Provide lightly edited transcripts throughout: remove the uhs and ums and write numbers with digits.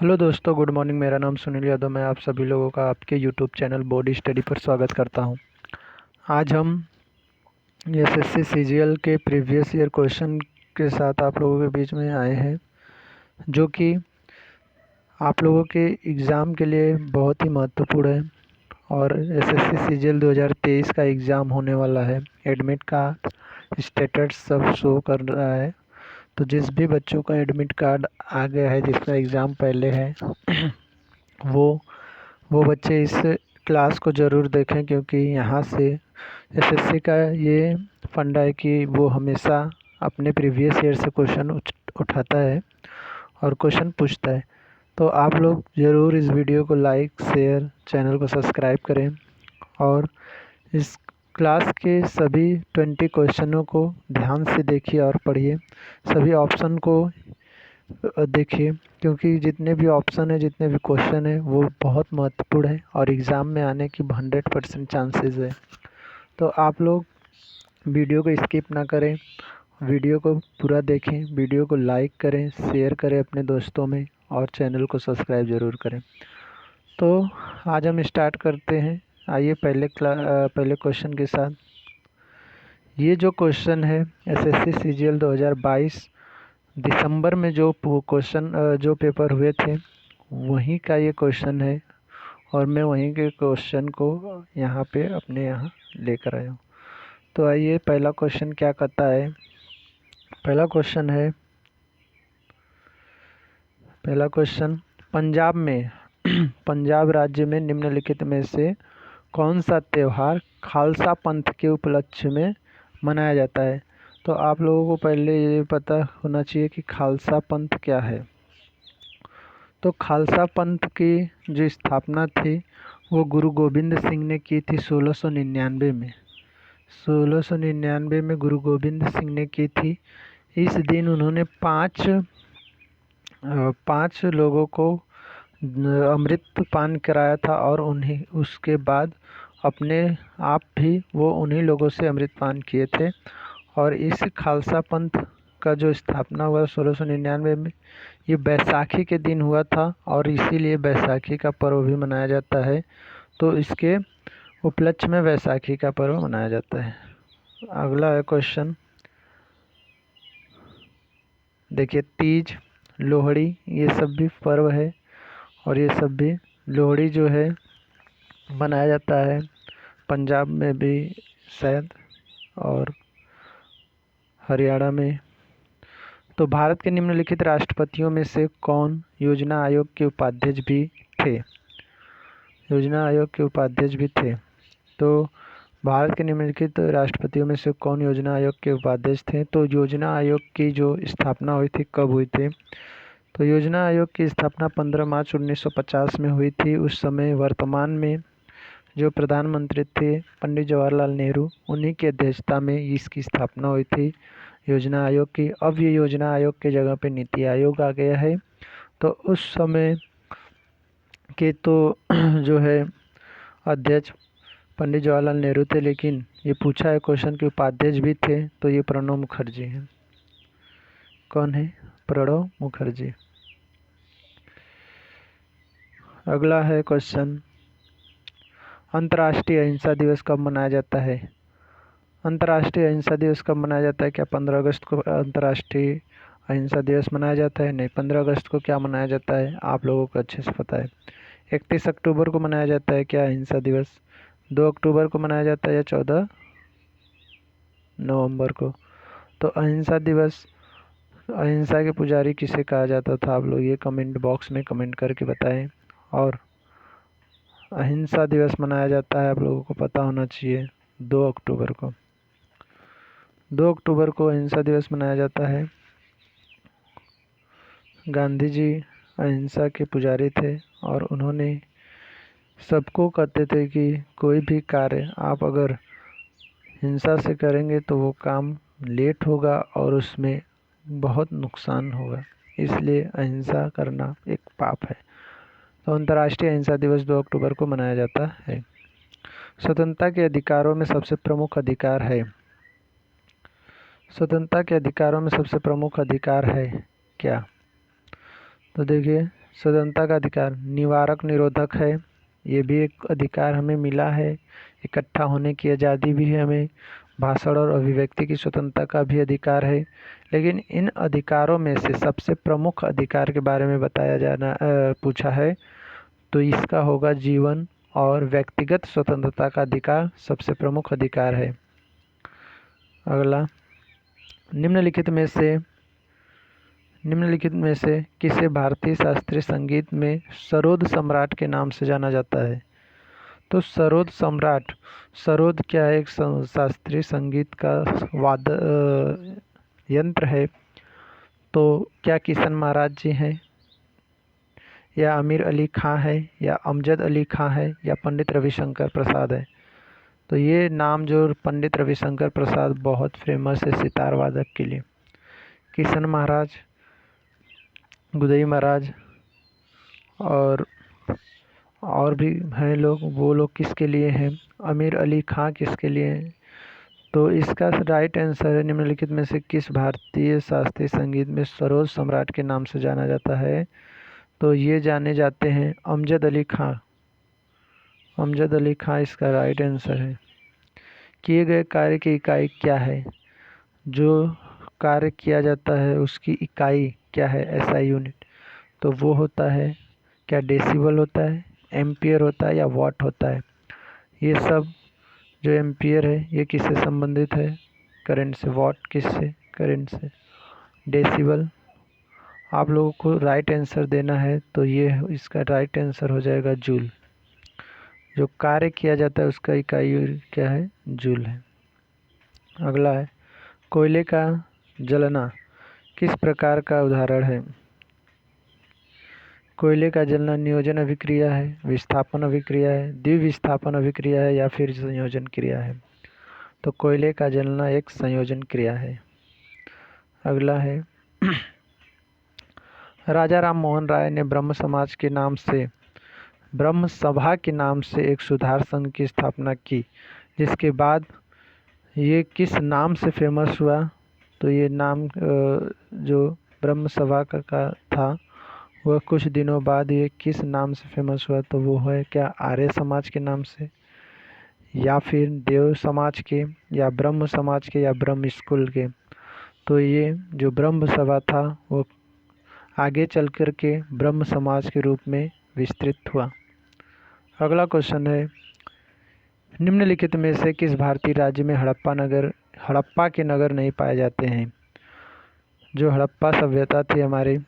Hello दोस्तों, good morning. मेरा नाम सुनील यादव। मैं आप सभी लोगों का आपके यूट्यूब चैनल बॉडी स्टडी पर स्वागत करता हूं। आज हम एसएससी सीजीएल के प्रीवियस ईयर क्वेश्चन के साथ आप लोगों के बीच में आए हैं, जो कि आप लोगों के एग्ज़ाम के लिए बहुत ही महत्वपूर्ण है। और एसएससी सीजीएल 2023 का एग्ज़ाम होने वाला है। एडमिट कार्ड स्टेटस सब शो कर रहा है। तो जिस भी बच्चों का एडमिट कार्ड आ गया है, जिसका एग्ज़ाम पहले है, वो बच्चे इस क्लास को ज़रूर देखें, क्योंकि यहाँ से एसएससी का ये फंडा है कि वो हमेशा अपने प्रीवियस ईयर से क्वेश्चन उठाता है और क्वेश्चन पूछता है। तो आप लोग ज़रूर इस वीडियो को लाइक, शेयर, चैनल को सब्सक्राइब करें और इस क्लास के सभी 20 क्वेश्चनों को ध्यान से देखिए और पढ़िए। सभी ऑप्शन को देखिए, क्योंकि जितने भी ऑप्शन है, जितने भी क्वेश्चन है, वो बहुत महत्वपूर्ण है और एग्ज़ाम में आने की 100% चांसेस है। तो आप लोग वीडियो को स्किप ना करें, वीडियो को पूरा देखें, वीडियो को लाइक करें, शेयर करें अपने दोस्तों में और चैनल को सब्सक्राइब ज़रूर करें। तो आज हम स्टार्ट करते हैं। आइए पहले क्वेश्चन के साथ। ये जो क्वेश्चन है एसएससी सीजीएल 2022 दिसंबर में जो पेपर हुए थे, वहीं का ये क्वेश्चन है और मैं वहीं के क्वेश्चन को यहाँ पे अपने यहाँ लेकर आया हूँ। तो आइए, पहला क्वेश्चन क्या कहता है। पहला क्वेश्चन पंजाब में पंजाब राज्य में निम्नलिखित में से कौन सा त्यौहार खालसा पंथ के उपलक्ष्य में मनाया जाता है। तो आप लोगों को पहले ये पता होना चाहिए कि खालसा पंथ क्या है। तो खालसा पंथ की जो स्थापना थी, वो गुरु गोविंद सिंह ने की थी 1699 में। 1699 में गुरु गोविंद सिंह ने की थी। इस दिन उन्होंने पाँच लोगों को अमृत पान कराया था और उन्हें उसके बाद अपने आप भी वो उन्हीं लोगों से अमृत पान किए थे। और इस खालसा पंथ का जो स्थापना हुआ 1699 में, ये बैसाखी के दिन हुआ था और इसीलिए बैसाखी का पर्व भी मनाया जाता है। तो इसके उपलक्ष्य में बैसाखी का पर्व मनाया जाता है। अगला है क्वेश्चन, देखिए, तीज, लोहड़ी, ये सब भी पर्व है और ये सब भी लोहड़ी जो है मनाया जाता है पंजाब में भी शायद और हरियाणा में। तो भारत के निम्नलिखित राष्ट्रपतियों में से कौन योजना आयोग के उपाध्यक्ष भी थे। योजना आयोग के उपाध्यक्ष भी थे। तो भारत के निम्नलिखित राष्ट्रपतियों में से कौन योजना आयोग के उपाध्यक्ष थे। तो योजना आयोग की जो स्थापना हुई थी, कब हुई थी। तो योजना आयोग की स्थापना 15 मार्च 1950 में हुई थी। उस समय वर्तमान में जो प्रधानमंत्री थे पंडित जवाहरलाल नेहरू, उन्हीं की अध्यक्षता में इसकी स्थापना हुई थी योजना आयोग की। अब ये योजना आयोग के जगह पे नीति आयोग आ गया है। तो उस समय के तो जो है अध्यक्ष पंडित जवाहरलाल नेहरू थे, लेकिन ये पूछा है क्वेश्चन के उपाध्यक्ष भी थे, तो ये प्रणब मुखर्जी हैं। कौन है? प्रणब मुखर्जी। अगला है क्वेश्चन, अंतर्राष्ट्रीय अहिंसा दिवस कब मनाया जाता है। अंतर्राष्ट्रीय अहिंसा दिवस कब मनाया जाता है? क्या 15 अगस्त को अंतर्राष्ट्रीय अहिंसा दिवस मनाया जाता है? नहीं। 15 अगस्त को क्या मनाया जाता है? आप लोगों को अच्छे से पता है। 31 अक्टूबर को मनाया जाता है क्या अहिंसा दिवस? 2 अक्टूबर को मनाया जाता है या 14 नवंबर को? तो अहिंसा दिवस, अहिंसा के पुजारी किसे कहा जाता था? आप लोग ये कमेंट बॉक्स में कमेंट करके बताएं। और अहिंसा दिवस मनाया जाता है, आप लोगों को पता होना चाहिए, 2 अक्टूबर को। 2 अक्टूबर को अहिंसा दिवस मनाया जाता है। गांधी जी अहिंसा के पुजारी थे और उन्होंने सबको कहते थे कि कोई भी कार्य आप अगर हिंसा से करेंगे तो वो काम लेट होगा और उसमें बहुत नुकसान होगा, इसलिए अहिंसा करना एक पाप है। तो अंतर्राष्ट्रीय अहिंसा दिवस 2 अक्टूबर को मनाया जाता है। स्वतंत्रता के अधिकारों में सबसे प्रमुख अधिकार है। स्वतंत्रता के अधिकारों में सबसे प्रमुख अधिकार है क्या? तो देखिए, स्वतंत्रता का अधिकार निवारक निरोधक है, ये भी एक अधिकार हमें मिला है। इकट्ठा होने की आज़ादी भी है हमें। भाषण और अभिव्यक्ति की स्वतंत्रता का भी अधिकार है। लेकिन इन अधिकारों में से सबसे प्रमुख अधिकार के बारे में बताया जाना पूछा है तो इसका होगा जीवन और व्यक्तिगत स्वतंत्रता का अधिकार सबसे प्रमुख अधिकार है। अगला, निम्नलिखित में से किसे भारतीय शास्त्रीय संगीत में सरोद सम्राट के नाम से जाना जाता है? तो सरोद सम्राट, सरोद क्या है? एक शास्त्रीय संगीत का यंत्र है। तो क्या किशन महाराज जी हैं, या आमिर अली खां है, या अमजद अली खां है, या पंडित रविशंकर प्रसाद है? तो ये नाम जो पंडित रविशंकर प्रसाद बहुत फेमस है सितार वादक के लिए। किशन महाराज, गुदई महाराज और भी हैं लोग, वो लोग किसके लिए हैं? आमिर अली खां किसके लिए हैं? तो इसका राइट आंसर है निम्नलिखित में से किस भारतीय शास्त्रीय संगीत में सरोद सम्राट के नाम से जाना जाता है? तो ये जाने जाते हैं अमजद अली खां। अमजद अली खां इसका राइट आंसर है। किए गए कार्य की इकाई क्या है? जो कार्य किया जाता है उसकी इकाई क्या है? SI unit. तो वो होता है, क्या डेसिबल होता है, एम्पियर होता है, या वॉट होता है? ये सब जो एम्पियर है ये किससे संबंधित है? करंट से। वॉट किससे? करंट से। डेसिबल आप लोगों को राइट आंसर देना है तो ये इसका राइट आंसर हो जाएगा जूल। जो कार्य किया जाता है उसका इकाई क्या है? जूल है। अगला है, कोयले का जलना किस प्रकार का उदाहरण है? कोयले का जलना नियोजन अभिक्रिया है, विस्थापन अभिक्रिया है, द्विविस्थापन अभिक्रिया है, या फिर संयोजन क्रिया है? तो कोयले का जलना एक संयोजन क्रिया है। अगला है, राजा राम मोहन राय ने ब्रह्म समाज के नाम से, ब्रह्म सभा के नाम से एक सुधार संघ की स्थापना की, जिसके बाद ये किस नाम से फेमस हुआ? तो ये नाम जो ब्रह्म सभा का था वह कुछ दिनों बाद ये किस नाम से फेमस हुआ? तो वो है क्या आर्य समाज के नाम से, या फिर देव समाज के, या ब्रह्म समाज के, या ब्रह्म स्कूल के? तो ये जो ब्रह्म सभा था वो आगे चल कर के ब्रह्म समाज के रूप में विस्तृत हुआ। अगला क्वेश्चन है, निम्नलिखित में से किस भारतीय राज्य में हड़प्पा के नगर नहीं पाए जाते हैं? जो हड़प्पा सभ्यता थी हमारी,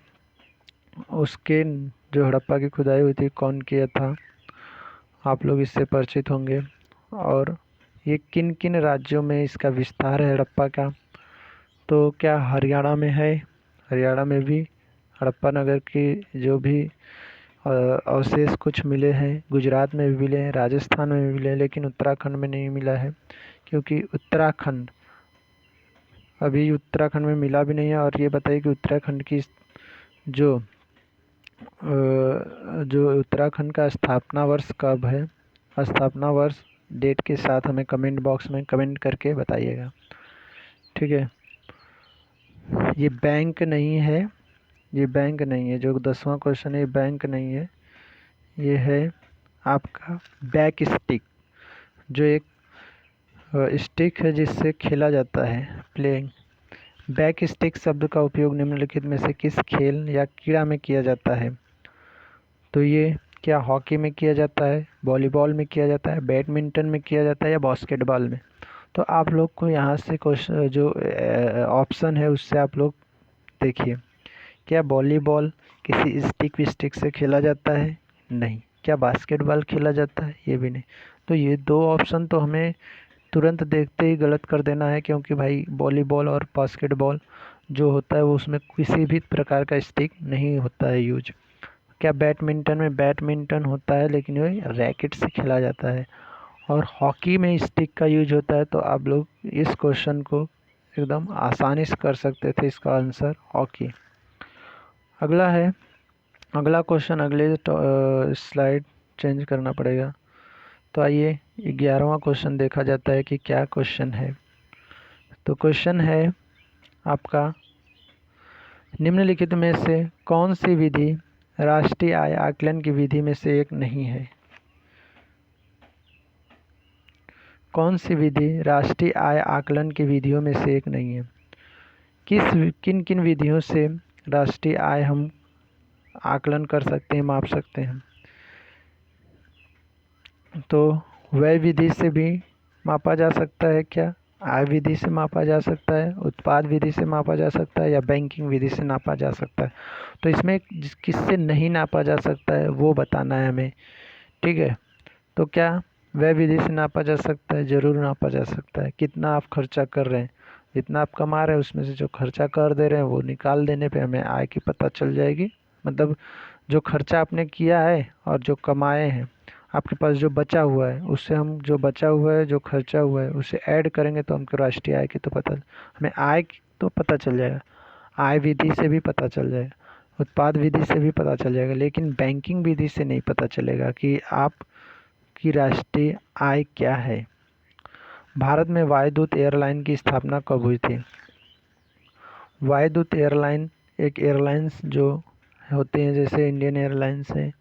उसके जो हड़प्पा की खुदाई हुई थी कौन किया था? आप लोग इससे परिचित होंगे। और ये किन किन राज्यों में इसका विस्तार है हड़प्पा का? तो क्या हरियाणा में है? हरियाणा में भी हड़प्पा नगर की जो भी अवशेष कुछ मिले हैं, गुजरात में भी मिले हैं, राजस्थान में भी मिले हैं, लेकिन उत्तराखंड में नहीं मिला है, क्योंकि उत्तराखंड में मिला भी नहीं है। और ये बताइए कि उत्तराखंड की जो उत्तराखंड का स्थापना वर्ष कब है? स्थापना वर्ष डेट के साथ हमें कमेंट बॉक्स में कमेंट करके बताइएगा, ठीक है। ये बैंक नहीं है, ये बैंक नहीं है। जो 10वां क्वेश्चन है ये बैंक नहीं है, ये है आपका बैक स्टिक, जो एक स्टिक है जिससे खेला जाता है, प्लेइंग। बैक स्टिक शब्द का उपयोग निम्नलिखित में से किस खेल या क्रीड़ा में किया जाता है? तो ये क्या हॉकी में किया जाता है, वॉलीबॉल में किया जाता है, बैडमिंटन में किया जाता है, या बास्केटबॉल में? तो आप लोग को यहाँ से क्वेश्चन जो ऑप्शन है उससे आप लोग देखिए, क्या वॉलीबॉल किसी स्टिक विस्टिक से खेला जाता है? नहीं। क्या बास्केटबॉल खेला जाता है? ये भी नहीं। तो ये दो ऑप्शन तो हमें तुरंत देखते ही गलत कर देना है, क्योंकि भाई वॉलीबॉल और बास्केटबॉल जो होता है वो उसमें किसी भी प्रकार का स्टिक नहीं होता है यूज। क्या बैडमिंटन में बैडमिंटन होता है, लेकिन ये रैकेट से खेला जाता है। और हॉकी में स्टिक का यूज होता है। तो आप लोग इस क्वेश्चन को एकदम आसानी से कर सकते थे, इसका आंसर हॉकी। अगला है, अगला क्वेश्चन, अगले स्लाइड चेंज करना पड़ेगा। तो आइए 11वां क्वेश्चन देखा जाता है कि क्या क्वेश्चन है। तो क्वेश्चन है आपका, निम्नलिखित में से कौन सी विधि राष्ट्रीय आय आकलन की विधि में से एक नहीं है? कौन सी विधि राष्ट्रीय आय आकलन की विधियों में से एक नहीं है? किन किन विधियों से राष्ट्रीय आय हम आकलन कर सकते हैं, माप सकते हैं? तो व्यय विधि से भी मापा जा सकता है क्या? आय विधि से मापा जा सकता है, उत्पाद विधि से मापा जा सकता है, या बैंकिंग विधि से नापा जा सकता है? तो इसमें किससे नहीं नापा जा सकता है वो बताना है हमें। ठीक है, तो क्या व्यय विधि से नापा जा सकता है? ज़रूर नापा जा सकता है। कितना आप खर्चा कर रहे हैं, जितना आप कमा रहे हैं उसमें से जो खर्चा कर दे रहे हैं वो निकाल देने पे हमें आय की पता चल जाएगी। मतलब जो खर्चा आपने किया है और जो कमाए हैं, आपके पास जो बचा हुआ है उससे हम जो बचा हुआ है, जो खर्चा हुआ है, उसे ऐड करेंगे तो हमको राष्ट्रीय आय की तो पता, हमें आय की तो पता चल जाएगा। आय विधि से भी पता चल जाएगा, उत्पाद विधि से भी पता चल जाएगा, लेकिन बैंकिंग विधि से नहीं पता चलेगा कि आपकी राष्ट्रीय आय क्या है। भारत में वायुदूत एयरलाइन की स्थापना कब हुई थी? वायुदूत एयरलाइन एक एयरलाइंस जो होते हैं, जैसे इंडियन एयरलाइंस है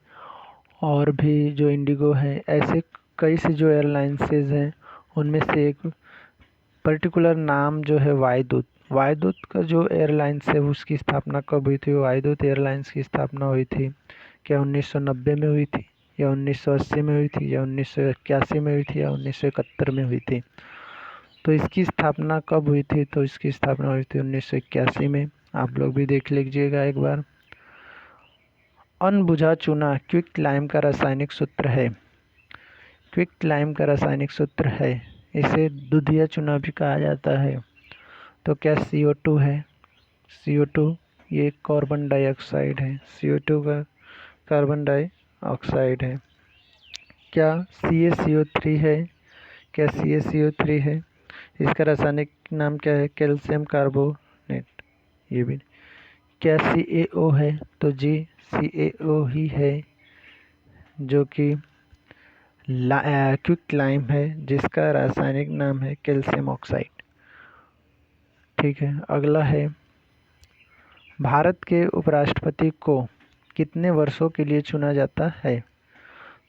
और भी जो इंडिगो है, ऐसे कई से जो एयरलाइंसेज हैं उनमें से एक पर्टिकुलर नाम जो है वायुदूत। वायुदूत का जो एयरलाइंस है उसकी स्थापना कब हुई थी? वायुदूत एयरलाइंस की स्थापना हुई थी क्या 1990 में हुई थी, या 1980 में हुई थी, या 1981 में हुई थी, या 1971 में हुई थी? तो इसकी स्थापना कब हुई थी? तो इसकी स्थापना हुई थी 1981 में। आप लोग भी देख लीजिएगा एक बार। अनबुझा चूना क्विक लाइम का रासायनिक सूत्र है। क्विक लाइम का रासायनिक सूत्र है, इसे दूधिया चूना भी कहा जाता है। तो क्या CO2 है? CO2 ये कार्बन डाइऑक्साइड है। CO2 का कार्बन डाइऑक्साइड है। क्या CaCO3 है? क्या CaCO3 है? इसका रासायनिक नाम क्या है? Calcium carbonate. ये भी क्या CaO है? तो जी CaO ही है, जो कि क्विक लाइम है, जिसका रासायनिक नाम है कैल्शियम ऑक्साइड। ठीक है, अगला है भारत के उपराष्ट्रपति को कितने वर्षों के लिए चुना जाता है?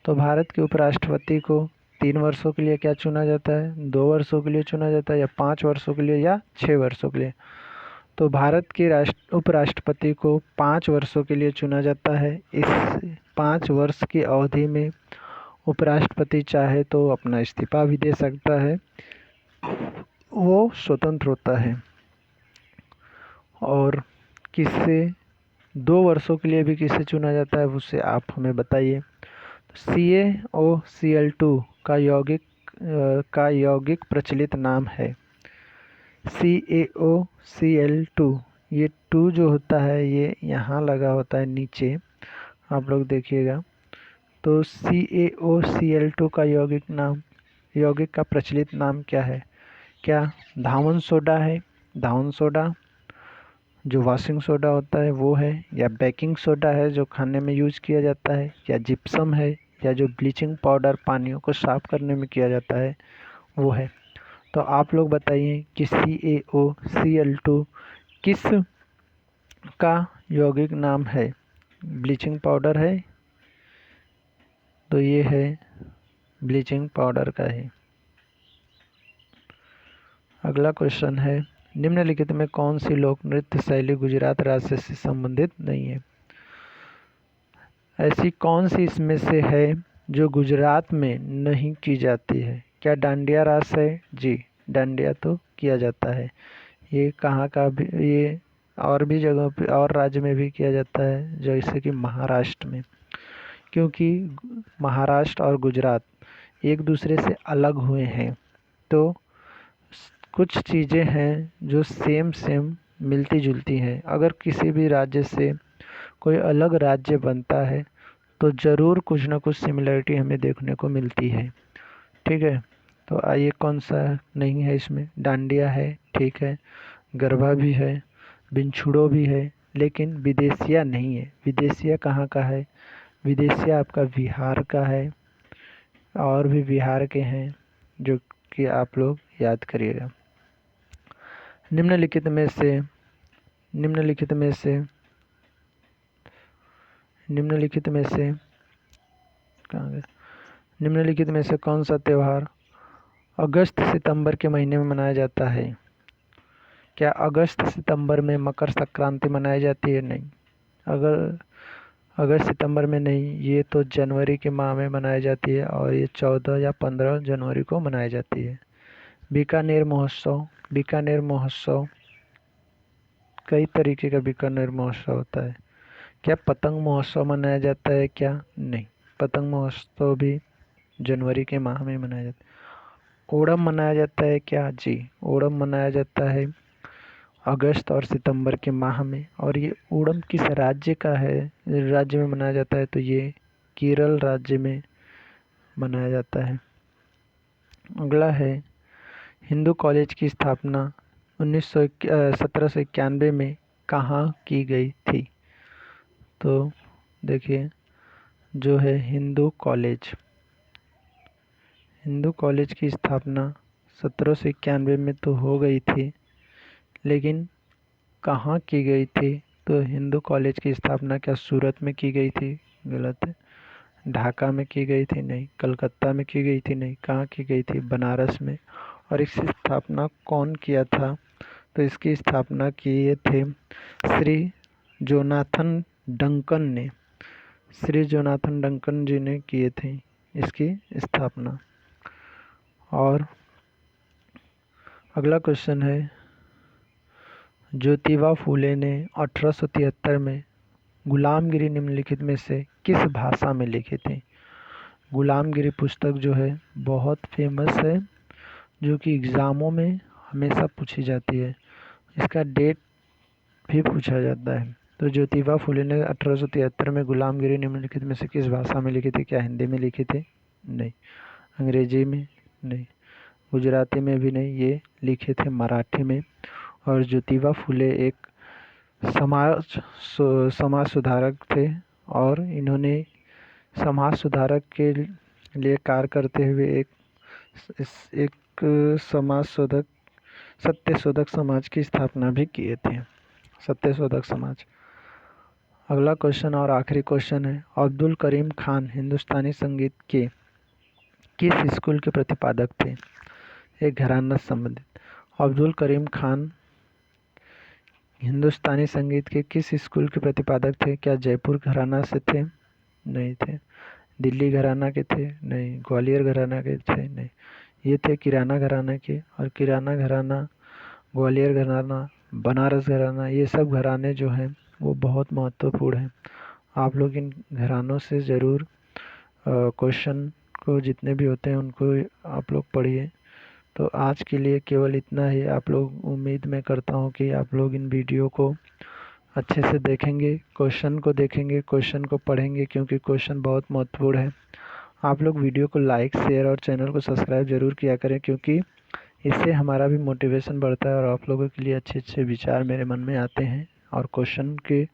तो भारत के उपराष्ट्रपति को 3 वर्षों के लिए क्या चुना जाता है? 2 वर्षों के लिए चुना जाता है, या 5 वर्षों के लिए, या 6 वर्षों के लिए? तो भारत के उपराष्ट्रपति को 5 वर्षों के लिए चुना जाता है। इस 5 वर्ष की अवधि में उपराष्ट्रपति चाहे तो अपना इस्तीफा भी दे सकता है, वो स्वतंत्र होता है। और किससे 2 वर्षों के लिए भी किसे चुना जाता है उससे आप हमें बताइए। CaOCl2 का यौगिक प्रचलित नाम है। CaOCl2, ये 2 जो होता है ये यहाँ लगा होता है नीचे, आप लोग देखिएगा। तो CaOCl2 का यौगिक का प्रचलित नाम क्या है? क्या धावन सोडा है? धावन सोडा जो वॉशिंग सोडा होता है वो है, या बेकिंग सोडा है जो खाने में यूज किया जाता है, या जिप्सम है, या जो ब्लीचिंग पाउडर पानियों को साफ करने में किया जाता है वो है? तो आप लोग बताइए कि CaOCl2 किस का यौगिक नाम है? ब्लीचिंग पाउडर है? तो ये है ब्लीचिंग पाउडर का है। अगला क्वेश्चन है, निम्नलिखित में कौन सी लोक नृत्य शैली गुजरात राज्य से संबंधित नहीं है? ऐसी कौन सी इसमें से है जो गुजरात में नहीं की जाती है? क्या डांडिया रास है? जी, डांडिया तो किया जाता है। ये कहाँ का भी, ये और भी जगहों पे और राज्य में भी किया जाता है, जैसे कि महाराष्ट्र में, क्योंकि महाराष्ट्र और गुजरात एक दूसरे से अलग हुए हैं। तो कुछ चीज़ें हैं जो सेम मिलती जुलती हैं। अगर किसी भी राज्य से कोई अलग राज्य बनता है तो ज़रूर कुछ ना कुछ सिमिलरिटी हमें देखने को मिलती है। ठीक है, तो आइए कौन सा नहीं है इसमें? डांडिया है, ठीक है, गरबा भी है, बिनछुड़ो भी है, लेकिन विदेशिया नहीं है। विदेशिया कहाँ का है? विदेशिया आपका बिहार का है, और भी बिहार के हैं जो कि आप लोग याद करिएगा। निम्नलिखित में से निम्नलिखित में से कहाँ गया निम्नलिखित में से कौन सा त्यौहार अगस्त सितंबर के महीने में मनाया जाता है? क्या अगस्त सितंबर में मकर संक्रांति मनाई जाती है? नहीं। अगर अगस्त सितंबर में नहीं, ये तो जनवरी के माह में मनाई जाती है और ये 14 या 15 जनवरी को मनाई जाती है। बीकानेर महोत्सव कई तरीके का बीकानेर महोत्सव होता है। क्या पतंग महोत्सव मनाया जाता है क्या? नहीं, पतंग महोत्सव भी जनवरी के माह में मनाया जाता है। ओणम मनाया जाता है क्या? जी, ओणम मनाया जाता है अगस्त और सितंबर के माह में। और ये ओणम किस राज्य का है, राज्य में मनाया जाता है? तो ये केरल राज्य में मनाया जाता है। अगला है, हिंदू कॉलेज की स्थापना 1791 में कहाँ की गई थी? तो देखिए, जो है हिंदू कॉलेज की स्थापना 1791 में तो हो गई थी, लेकिन कहाँ की गई थी? तो हिंदू कॉलेज की स्थापना क्या सूरत में की गई थी? गलत है। ढाका में की गई थी? नहीं। कलकत्ता में की गई थी? नहीं। कहाँ की गई थी? बनारस में। और इसकी स्थापना कौन किया था? तो इसकी स्थापना किए थे श्री जोनाथन डंकन जी ने किए थे इसकी स्थापना। और अगला क्वेश्चन है, ज्योतिबा फूले ने 1873 में गुलामगिरी निम्नलिखित में से किस भाषा में लिखी थी? गुलामगिरी पुस्तक जो है बहुत फेमस है, जो कि एग्ज़ामों में हमेशा पूछी जाती है। इसका डेट भी पूछा जाता है। तो ज्योतिबा फूले ने 1873 में गुलामगिरी निम्नलिखित में से किस भाषा में लिखी थी? क्या हिंदी में लिखी थी? नहीं। अंग्रेजी में? नहीं। गुजराती में भी नहीं, ये लिखे थे मराठी में। और ज्योतिबा फूले एक समाज सुधारक थे और इन्होंने समाज सुधारक के लिए कार्य करते हुए एक सत्यशोधक समाज की स्थापना भी किए थे, सत्यशोधक समाज। अगला क्वेश्चन और आखिरी क्वेश्चन है, अब्दुल करीम खान हिंदुस्तानी संगीत के किस स्कूल के प्रतिपादक थे? एक घराना संबंधित। अब्दुल करीम खान हिंदुस्तानी संगीत के किस स्कूल के प्रतिपादक थे? क्या जयपुर घराना से थे? नहीं थे। दिल्ली घराना के थे? नहीं। ग्वालियर घराना के थे? नहीं। ये थे किराना घराना के। और किराना घराना, ग्वालियर घराना, बनारस घराना, ये सब घराने जो हैं वो बहुत महत्वपूर्ण हैं। आप लोग इन घरानों से ज़रूर क्वेश्चन को जितने भी होते हैं उनको आप लोग पढ़िए। तो आज के लिए केवल इतना ही। आप लोग, उम्मीद मैं करता हूँ कि आप लोग इन वीडियो को अच्छे से देखेंगे, क्वेश्चन को देखेंगे, क्वेश्चन को पढ़ेंगे, क्योंकि क्वेश्चन बहुत महत्वपूर्ण है। आप लोग वीडियो को लाइक, शेयर और चैनल को सब्सक्राइब ज़रूर किया करें, क्योंकि इससे हमारा भी मोटिवेशन बढ़ता है और आप लोगों के लिए अच्छे अच्छे विचार मेरे मन में आते हैं। और क्वेश्चन के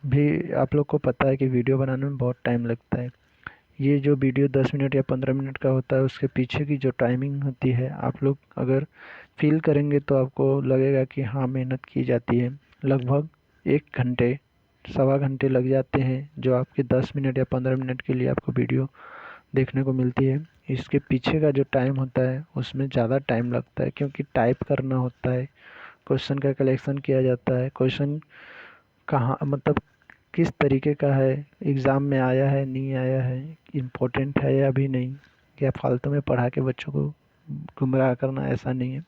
भी आप लोग को पता है कि वीडियो बनाने में बहुत टाइम लगता है। ये जो वीडियो 10 मिनट या 15 मिनट का होता है, उसके पीछे की जो टाइमिंग होती है, आप लोग अगर फील करेंगे तो आपको लगेगा कि हाँ, मेहनत की जाती है। लगभग 1 घंटे, सवा घंटे लग जाते हैं, जो आपके 10 मिनट या 15 मिनट के लिए आपको वीडियो देखने को मिलती है। इसके पीछे का जो टाइम होता है उसमें ज़्यादा टाइम लगता है, क्योंकि टाइप करना होता है, क्वेश्चन का कलेक्शन किया जाता है, क्वेश्चन कहाँ, मतलब किस तरीके का है, एग्ज़ाम में आया है, नहीं आया है, इम्पोर्टेंट है या भी नहीं, या फालतू में पढ़ा के बच्चों को गुमराह करना, ऐसा नहीं है।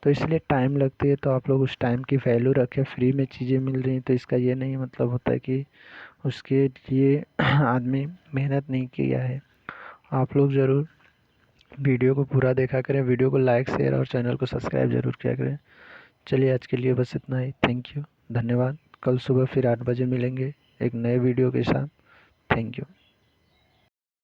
तो इसलिए टाइम लगती है। तो आप लोग उस टाइम की वैल्यू रखें। फ्री में चीज़ें मिल रही हैं तो इसका ये नहीं मतलब होता है कि उसके लिए आदमी मेहनत नहीं किया है। आप लोग ज़रूर वीडियो को पूरा देखा करें, वीडियो को लाइक, शेयर और चैनल को सब्सक्राइब ज़रूर किया करें। चलिए, आज के लिए बस इतना ही। थैंक यू, धन्यवाद। कल सुबह फिर 8 बजे मिलेंगे एक नए वीडियो के साथ। Thank you.